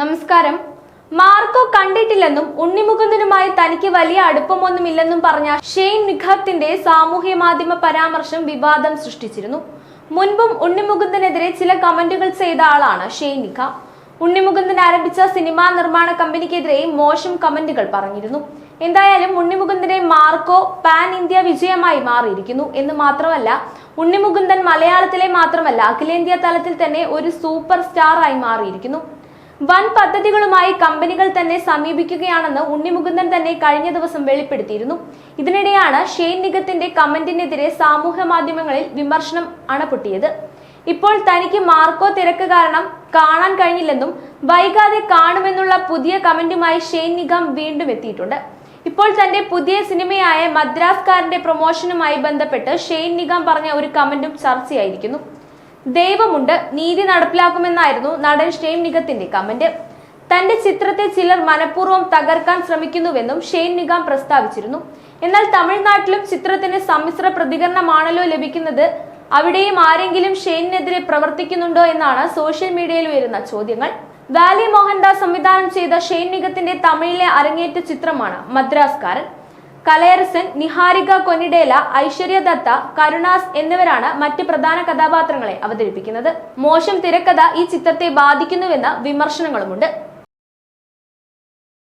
നമസ്കാരം. മാർക്കോ കണ്ടിട്ടില്ലെന്നും ഉണ്ണിമുകുന്ദനുമായി തനിക്ക് വലിയ അടുപ്പമൊന്നുമില്ലെന്നും പറഞ്ഞ ഷെയ്ൻ നിഗത്തിന്റെ സാമൂഹ്യ മാധ്യമ പരാമർശം വിവാദം സൃഷ്ടിച്ചിരുന്നു. മുൻപും ഉണ്ണിമുകുന്ദനെതിരെ ചില കമന്റുകൾ ചെയ്ത ആളാണ് ഷെയ്ൻ നിഗ. ഉണ്ണിമുകുന്ദൻ ആരംഭിച്ച സിനിമാ നിർമ്മാണ കമ്പനിക്കെതിരെ മോശം കമന്റുകൾ പറഞ്ഞിരുന്നു. എന്തായാലും ഉണ്ണിമുകുന്ദന്റെ മാർക്കോ പാൻ ഇന്ത്യ വിജയമായി മാറിയിരിക്കുന്നു എന്ന് മാത്രമല്ല, ഉണ്ണിമുകുന്ദൻ മലയാളത്തിലെ മാത്രമല്ല അഖിലേന്ത്യാ തലത്തിൽ തന്നെ ഒരു സൂപ്പർ സ്റ്റാർ ആയി മാറിയിരിക്കുന്നു. വൻ പദ്ധതികളുമായി കമ്പനികൾ തന്നെ സമീപിക്കുകയാണെന്ന് ഉണ്ണിമുകുന്ദൻ തന്നെ കഴിഞ്ഞ ദിവസം വെളിപ്പെടുത്തിയിരുന്നു. ഇതിനിടെയാണ് ഷെയ്ൻ നിഗത്തിന്റെ കമന്റിനെതിരെ സാമൂഹ്യ മാധ്യമങ്ങളിൽ വിമർശനം അണപൊട്ടിയത്. ഇപ്പോൾ തനിക്ക് മാർക്കോ തിരക്ക് കാരണം കാണാൻ കഴിഞ്ഞില്ലെന്നും വൈകാതെ കാണുമെന്നുള്ള പുതിയ കമന്റുമായി ഷെയ്ൻ നിഗം വീണ്ടും എത്തിയിട്ടുണ്ട്. ഇപ്പോൾ തന്റെ പുതിയ സിനിമയായ മദ്രാസ്കാരന്റെ പ്രൊമോഷനുമായി ബന്ധപ്പെട്ട് ഷെയ്ൻ നിഗം പറഞ്ഞ ഒരു കമന്റും ചർച്ചയായിരിക്കുന്നു. ദൈവമുണ്ട്, നീതി നടപ്പിലാക്കുമെന്നായിരുന്നു നടൻ ഷെയ്ൻ നിഗത്തിന്റെ കമന്റ്. തന്റെ ചിത്രത്തെ ചിലർ മനഃപൂർവ്വം തകർക്കാൻ ശ്രമിക്കുന്നുവെന്നും ഷെയ്ൻ നിഗം പ്രസ്താവിച്ചിരുന്നു. എന്നാൽ തമിഴ്നാട്ടിലും ചിത്രത്തിന് സമ്മിശ്ര പ്രതികരണമാണല്ലോ ലഭിക്കുന്നത്. അവിടെയും ആരെങ്കിലും ഷെയ്നിനെതിരെ പ്രവർത്തിക്കുന്നുണ്ടോ എന്നാണ് സോഷ്യൽ മീഡിയയിൽ ഉയരുന്ന ചോദ്യങ്ങൾ. വാലി മോഹൻദാസ് സംവിധാനം ചെയ്ത ഷെയ്ൻ നിഗത്തിന്റെ തമിഴിലെ അരങ്ങേറ്റ ചിത്രമാണ് മദ്രാസ്കാരൻ. കലയരസൻ, നിഹാരിക കൊനിഡേല, ഐശ്വര്യ ദത്ത, കരുണാസ് എന്നിവരാണ് മറ്റ് പ്രധാന കഥാപാത്രങ്ങളെ അവതരിപ്പിക്കുന്നത്. മോശം തിരക്കഥ ഈ ചിത്രത്തെ ബാധിക്കുന്നുവെന്ന വിമർശനങ്ങളുമുണ്ട്.